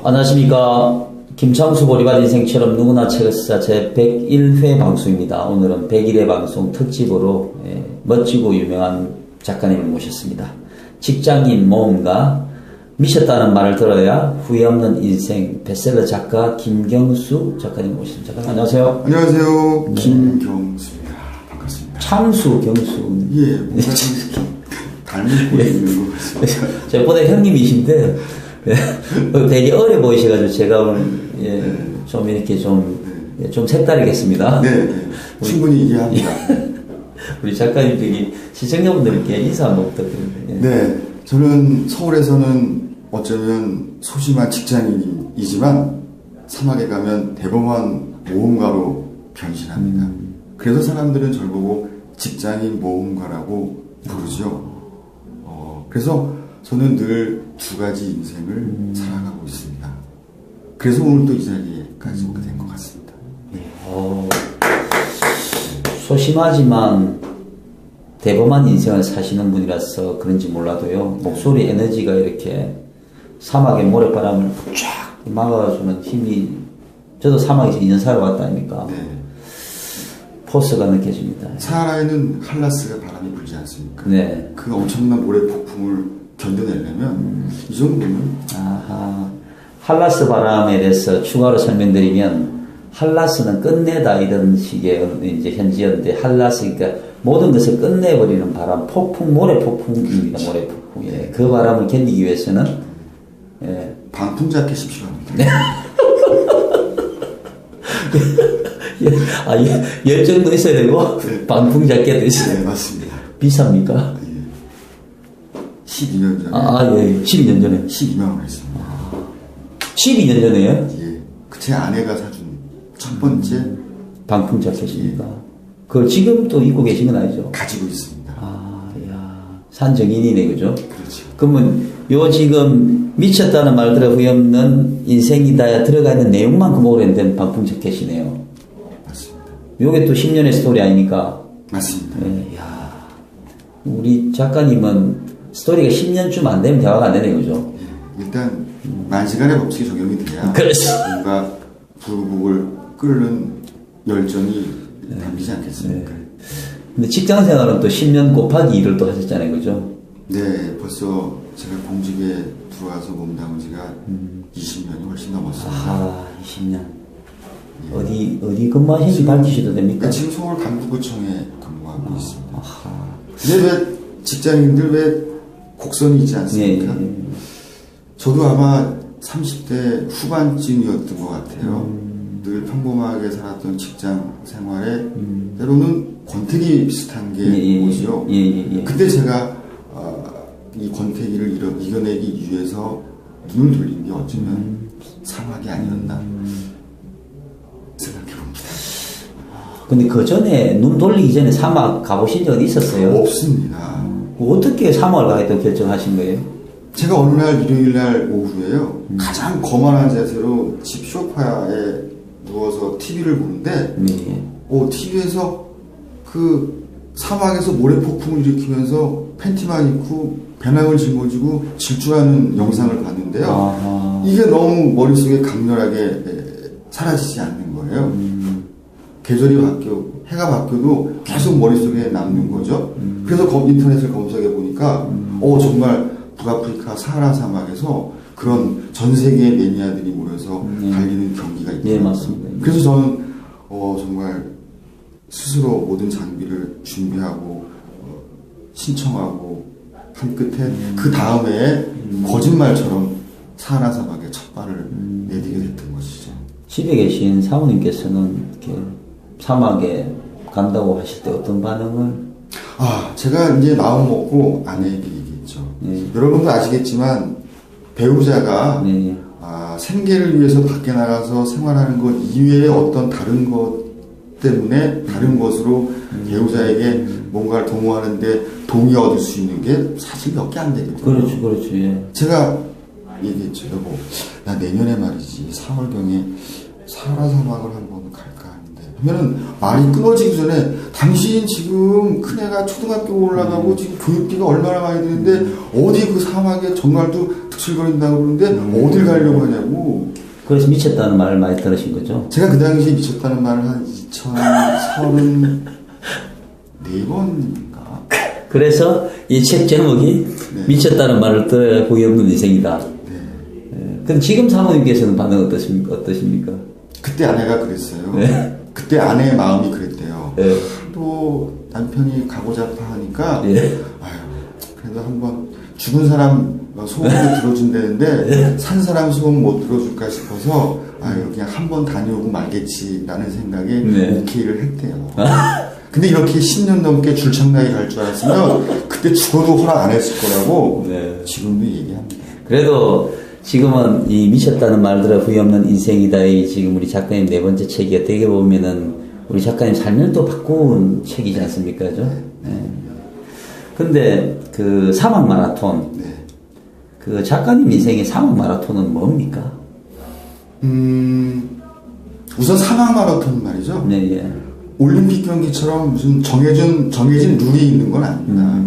안녕하십니까. 김창수 보리발 인생처럼 누구나 책을 쓰자 제 101회 방송입니다. 오늘은 101회 방송 특집으로 멋지고 유명한 작가님을 모셨습니다. 직장인 모험가, 미쳤다는 말을 들어야 후회 없는 인생 베스트셀러 작가 김경수 작가님 모셨습니다. 작가님 안녕하세요. 안녕하세요. 네. 김경수입니다. 반갑습니다. 창수, 경수. 예, 뭔가 닮은 꼴이 있는 것 같습니다. 저보다 형님이신데 되게 어려 보이셔가지고 제가 오늘 좀 이렇게 좀 색다르겠습니다. 네, 충분히 이해합니다. 우리 작가님 저기 시청자분들께 인사 한번 부탁드립니다. 네, 저는 서울에서는 어쩌면 소심한 직장인이지만 사막에 가면 대범한 모험가로 변신합니다. 그래서 사람들은 저를 보고 직장인 모험가라고 부르죠. 그래서 저는 늘 두 가지 인생을 살아가고 있습니다. 그래서 오늘 또 이 자리에까지 오게 된 것 같습니다. 소심하지만 대범한 인생을 사시는 분이라서 그런지 몰라도요, 목소리 에너지가 이렇게 사막의 모래바람을 쫙 막아주는 힘이, 저도 사막에서 2년 살아왔다 아닙니까? 네. 포스가 느껴집니다. 사하라에는 할라스가 바람이 불지 않습니까? 네. 그 엄청난 모래 폭풍을 견뎌내려면 이 정도면. 할라스 바람에 대해서 추가로 설명드리면, 할라스는 끝내다 이런 식의 이제 현지어인데, 할라스 그러니까 모든 것을 끝내버리는 바람, 폭풍, 모래 폭풍입니다. 모래 폭풍. 예. 그 바람을 견디기 위해서는 방풍 자켓이 필요합니다. 네. 열정도 있어야 되고 방풍 자켓도 있어야 되고. 네, 맞습니다. 비쌉니까? 12년 전에. 12년 전에. 12만 원 했습니다. 12년 전에요? 예. 제 아내가 사준 첫 번째 방풍 자켓입니까? 그걸 지금 또 입고 계신 건 아니죠? 가지고 있습니다. 산정인이네, 그죠? 그렇죠. 그러면 요 지금 미쳤다는 말들에 후회 없는 인생이다에 들어가 있는 내용만큼 오래된 방풍 자켓이네요. 맞습니다. 요게 또 10년의 스토리 아닙니까? 맞습니다. 우리 작가님은 스토리가 10년쯤 안 되면 대화가 안 되네요, 그죠? 일단 만시간의 법칙이 적용이 돼야 그렇죠. 뭔가 불국을 끓는 열정이 담기지 않겠습니까? 근데 직장 생활은 또 10년 곱하기 2를 또 하셨잖아요, 그죠? 네, 벌써 제가 공직에 들어와서 몸담은 지가 20년이 훨씬 넘었습니다. 20년. 어디 근무하시는지 밝히셔도 됩니까? 지금 서울 강북구청에 근무하고 있습니다. 근데 왜 직장인들 왜 곡선이 있지 않습니까? 저도 아마 30대 후반쯤이었던 것 같아요. 늘 평범하게 살았던 직장 생활에 때로는 권태기 비슷한 게 오죠. 그때 제가 이 권태기를 이겨내기 위해서 눈을 돌린 게 어쩌면 사막이 아니었나 생각해 봅니다. 근데 그 전에 눈 돌리기 전에 사막 가보신 적이 있었어요? 없습니다. 어떻게 사막을 가겠다고 결정하신 거예요? 제가 어느 날 일요일 날 오후에요. 가장 거만한 자세로 집 소파에 누워서 TV를 보는데 TV에서 그 사막에서 모래폭풍을 일으키면서 팬티만 입고 배낭을 짊어지고 질주하는 영상을 봤는데요. 이게 너무 머릿속에 강렬하게 사라지지 않는 거예요. 계절이 해가 바뀌어도 계속 머릿속에 남는 거죠. 그래서 인터넷을 검색해 보니까 정말 북아프리카 사하라 사막에서 그런 전 세계의 매니아들이 모여서 달리는 경기가 있더라고요. 맞습니다. 그래서 저는 정말 스스로 모든 장비를 준비하고 신청하고 한 끝에 그 다음에 거짓말처럼 사하라 사막에 첫 발을 내디게 됐던 것이죠. 집에 계신 사모님께서는 이렇게 사막에 간다고 하실 때 어떤 반응을? 제가 이제 마음 먹고 아내에게 얘기했죠. 여러분도 아시겠지만 배우자가 생계를 위해서 밖에 나가서 생활하는 것 이외에 어떤 다른 것 때문에 다른 것으로 배우자에게 뭔가를 도모하는데 동의 얻을 수 있는 게 사실 몇 개 안 되거든요. 그렇죠. 제가 얘기했죠. 여보, 나 내년에 말이지 3월경에 사하라 사막을 한번 갈까 하는데 그러면은 말이 끊어지기 전에 당신 지금 큰애가 초등학교 올라가고 지금 교육비가 얼마나 많이 드는데 어디 그 사막에 정말도 득실거린다고 그러는데 어딜 가려고 하냐고. 그래서 미쳤다는 말을 많이 들으신 거죠? 제가 그 당시에 미쳤다는 말을 한 2034번인가. 그래서 이 책 제목이 네. 미쳤다는 말을 들어야 복이 없는 인생이다. 네. 그럼 지금 사모님께서는 반응 어떠십니까? 그때 아내가 그랬어요. 네. 그때 아내의 마음이 그랬대요. 네. 또 남편이 가고자파 하니까 네. 아유, 그래도 한번 죽은 사람 소원을 들어준다는데 네. 산 사람 소원 못 들어줄까 싶어서 아유 그냥 한번 다녀오고 말겠지라는 생각에 네. 오케이를 했대요. 근데 이렇게 10년 넘게 줄창나게 갈 줄 알았으면 그때 죽어도 허락 안 했을 거라고 네. 지금도 얘기합니다. 그래도 지금은 이 미쳤다는 말들에 후회 없는 인생이다. 이 지금 우리 작가님 네 번째 책이 어떻게 보면은 우리 작가님 삶을 또 바꾼 책이지 않습니까? 그죠? 네. 근데 그 사막 마라톤. 네. 그 작가님 인생의 사막 마라톤은 뭡니까? 우선 사막 마라톤 말이죠. 네, 예. 올림픽 경기처럼 무슨 정해진 룰이 있는 건 아닙니다.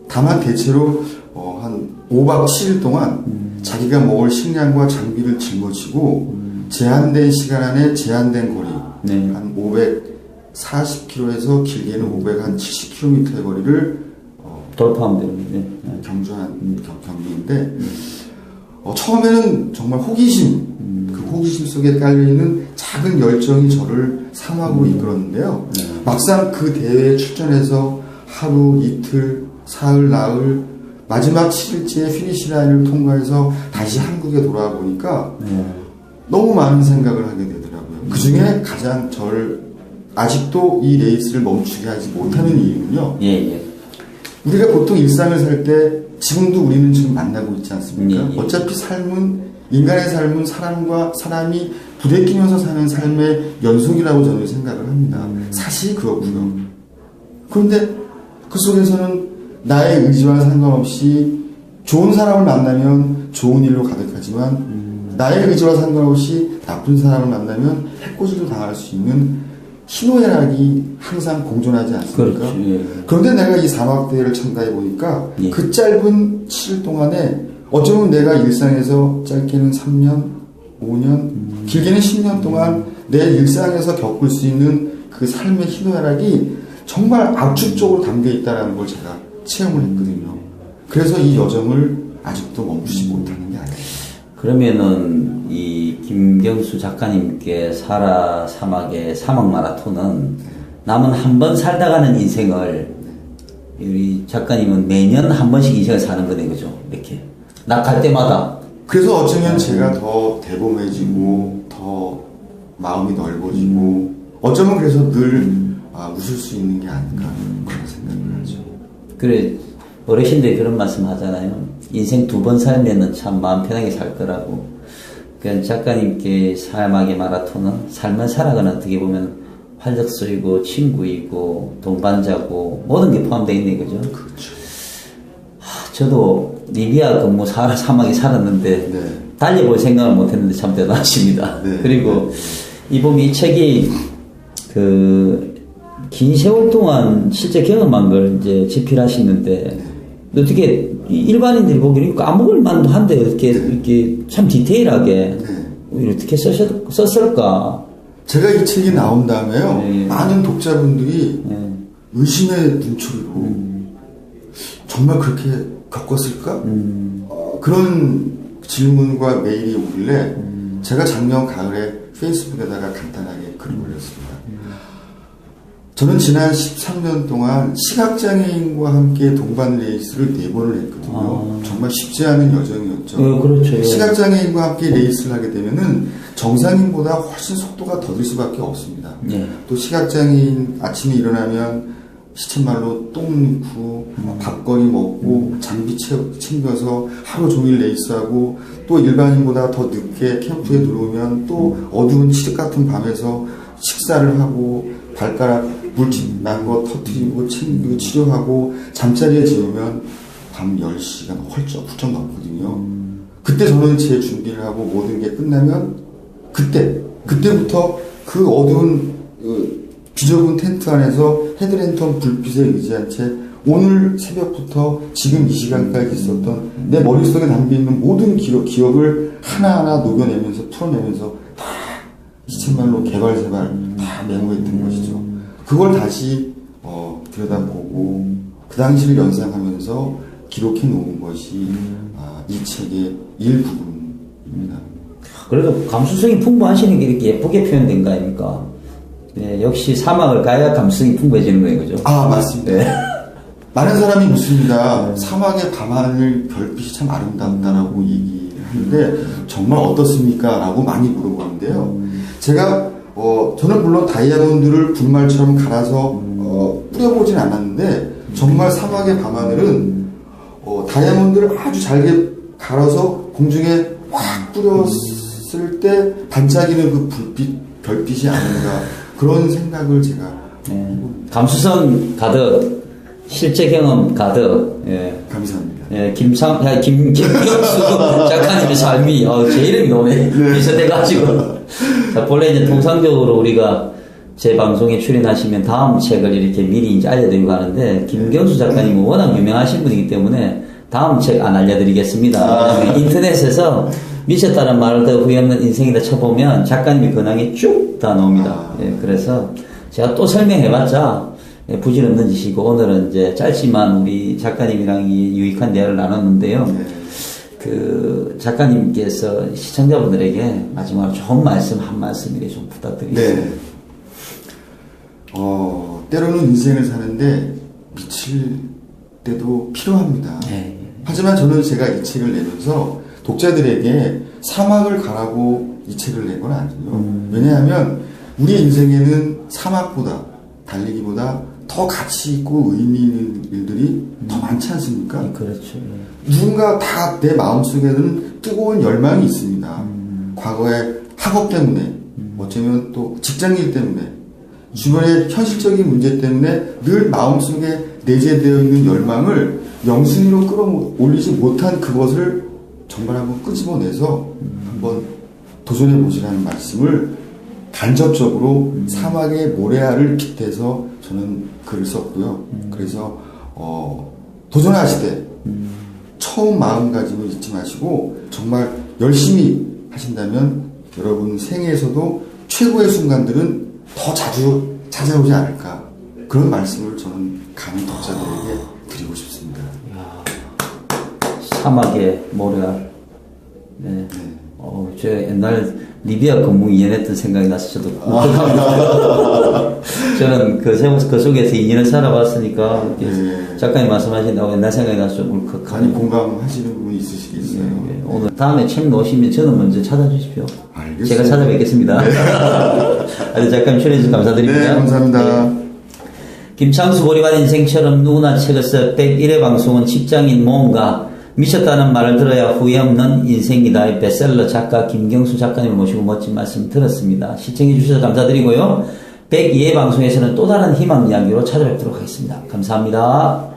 다만 대체로 한 5박 7일 동안 자기가 먹을 식량과 장비를 짊어지고 제한된 시간 안에 제한된 거리 네. 한 540km에서 길게는 570km의 거리를 돌파하면 되는데. 경주한 경기인데 처음에는 정말 호기심 그 호기심 속에 깔려있는 작은 열정이 저를 사막으로 이끌었는데요. 막상 그 대회에 출전해서 하루 이틀 사흘 나흘 마지막 7일째 피니시 라인을 통과해서 다시 한국에 돌아와 보니까 너무 많은 생각을 하게 되더라고요. 그 중에 가장 저를 아직도 이 레이스를 멈추게 하지 못하는 이유는요. 예, 예. 우리가 보통 일상을 살 때 지금도 우리는 지금 만나고 있지 않습니까? 예. 어차피 인간의 삶은 사람과 사람이 부대끼면서 사는 삶의 연속이라고 저는 생각을 합니다. 사실 그렇고요. 그런데 그 속에서는 나의 의지와 상관없이 좋은 사람을 만나면 좋은 일로 가득하지만 나의 의지와 상관없이 나쁜 사람을 만나면 해코지도 당할 수 있는 희노애락이 항상 공존하지 않습니까? 그렇죠. 예. 그런데 내가 이 사막대회를 참가해 보니까 예. 그 짧은 7일 동안에 어쩌면 내가 일상에서 짧게는 3년, 5년, 길게는 10년 동안 내 일상에서 겪을 수 있는 그 삶의 희노애락이 정말 압축적으로 담겨 있다는 걸 제가 체험을 했거든요. 그래서 이 여정을 아직도 멈추지 못하는 게 아니에요. 그러면은 이 김경수 작가님께 사막의 사막 마라톤은 남은 한 번 살다 가는 인생을 우리 작가님은 매년 한 번씩 인생을 사는 거네, 그죠? 이렇게 나 갈 때마다. 그래서 어쩌면 제가 더 대범해지고 더 마음이 넓어지고 어쩌면 그래서 늘 웃을 수 있는 게 아닌가 그런 생각을 하죠. 그래, 어르신들이 그런 말씀 하잖아요. 인생 두 번 살면은 참 마음 편하게 살 거라고. 그러니까 작가님께 사막의 마라톤은 삶을 살아가는 어떻게 보면 활력소이고 친구이고 동반자고 모든 게 포함되어 있네, 그죠? 그렇죠. 저도 리비아 근무 사막에 살았는데 네. 달려볼 생각을 못했는데 참 대단하십니다. 네. 그리고 이 보면 이 책이 긴 세월 동안 실제 경험한 걸 이제 집필하시는데 어떻게 일반인들이 보기에는 까먹을 만도 한데 이렇게 참 디테일하게 어떻게 썼을까? 제가 이 책이 나온 다음에요. 네. 많은 독자분들이 의심의 눈초리로 정말 그렇게 겪었을까? 그런 질문과 메일이 오길래 제가 작년 가을에 페이스북에다가 간단하게 글을 올렸습니다. 저는 지난 13년 동안 시각장애인과 함께 동반 레이스를 4번을 했거든요. 정말 쉽지 않은 여정이었죠. 그렇죠. 시각장애인과 함께 레이스를 하게 되면은 정상인보다 훨씬 속도가 더딜 수밖에 없습니다. 네. 또 시각장애인 아침에 일어나면 시쳇말로 똥 넣고 밥거리 먹고 장비 챙겨서 하루 종일 레이스하고 또 일반인보다 더 늦게 캠프에 들어오면 또 어두운 칠흑 같은 밤에서 식사를 하고 발가락 물집 난 거 터뜨리고 챙기고 치료하고 잠자리에 재우면 밤 10시간 훌쩍 넘거든요. 그때 저는 제 준비를 하고 모든 게 끝나면 그때부터 그 어두운 비좁은 텐트 안에서 헤드랜턴 불빛에 의지한 채 오늘 새벽부터 지금 이 시간까지 있었던 내 머릿속에 담겨있는 모든 기억을 하나하나 녹여내면서 풀어내면서 다 시쳇말로 개발세발 다 메모했던 것이죠. 그걸 다시 들여다보고 그 당시를 연상하면서 기록해 놓은 것이 이 책의 일부분입니다. 그래도 감수성이 풍부하시는 게 이렇게 예쁘게 표현된 거 아닙니까? 네, 역시 사막을 가야 감수성이 풍부해지는 거예요, 그죠? 맞습니다. 네. 많은 사람이 묻습니다. 사막의 밤하늘 별빛이 참 아름답다라고 얘기하는데 정말 어떻습니까? 라고 많이 물어보는데요. 제가 저는 물론 다이아몬드를 분말처럼 갈아서 뿌려보진 않았는데 정말 사막의 밤하늘은 다이아몬드를 아주 잘게 갈아서 공중에 확 뿌렸을 때 반짝이는 그 별빛이 아닌가 그런 생각을 제가 감수성 가득, 실제 경험 가득. 예. 감사합니다. 예, 김경수 작가님의 삶이 제 이름이 너무 비슷해가지고. 자, 본래 이제 통상적으로 우리가 제 방송에 출연하시면 다음 책을 이렇게 미리 이제 알려드리고 하는데 김경수 작가님은 워낙 유명하신 분이기 때문에 다음 책 안 알려드리겠습니다. 왜냐면 인터넷에서 미쳤다는 말을 더 후회 없는 인생이다 쳐보면 작가님의 근황이 쭉 다 나옵니다. 예, 그래서 제가 또 설명해봤자 부질없는 짓이고 오늘은 이제 짧지만 우리 작가님이랑 이 유익한 대화를 나눴는데요. 그 작가님께서 시청자분들에게 마지막으로 좋은 말씀 한 말씀 이렇게 좀 부탁드리겠습니다. 네. 때로는 인생을 사는데 미칠 때도 필요합니다. 네. 하지만 저는 제가 이 책을 내면서 독자들에게 사막을 가라고 이 책을 낸 건 아니에요. 왜냐하면 우리 인생에는 사막보다 달리기보다 더 가치 있고 의미 있는 일들이 더 많지 않습니까? 그렇죠. 누군가 다 내 마음속에는 뜨거운 열망이 있습니다. 과거의 학업 때문에 어쩌면 또 직장일 때문에 주변의 현실적인 문제 때문에 늘 마음속에 내재되어 있는 열망을 영순위로 끌어올리지 못한 그것을 정말 한번 끄집어내서 한번 도전해보시라는 말씀을 간접적으로 사막의 모래알을 빗대서 저는 글을 썼고요. 그래서 도전하시되 처음 마음가짐을 잊지 마시고 정말 열심히 하신다면 여러분 생애에서도 최고의 순간들은 더 자주 찾아오지 않을까 그런 말씀을 저는 강의 독자들에게 드리고 싶습니다. 사막의 모래알. 네. 저 옛날 리비아 근무 2년 했던 생각이 나서 저도 울컥합니다. 저는 그 속에서 2년을 살아봤으니까 작가님 말씀하신다고 옛날 생각이 나서 좀 울컥. 많이 공감하시는 부분이 있으시겠어요. 네. 오늘 다음에 책 놓으시면 저는 먼저 찾아주십시오. 알겠습니다. 제가 찾아뵙겠습니다. 아주 작가님 출연해주셔서 감사드립니다. 네, 감사합니다. 네. 김창수 보리반 인생처럼 누구나 책을 써 101회 방송은 직장인 모험가 미쳤다는 말을 들어야 후회 없는 인생이다의 베스트셀러 작가 김경수 작가님을 모시고 멋진 말씀 들었습니다. 시청해 주셔서 감사드리고요. 102회 방송에서는 또 다른 희망 이야기로 찾아뵙도록 하겠습니다. 감사합니다.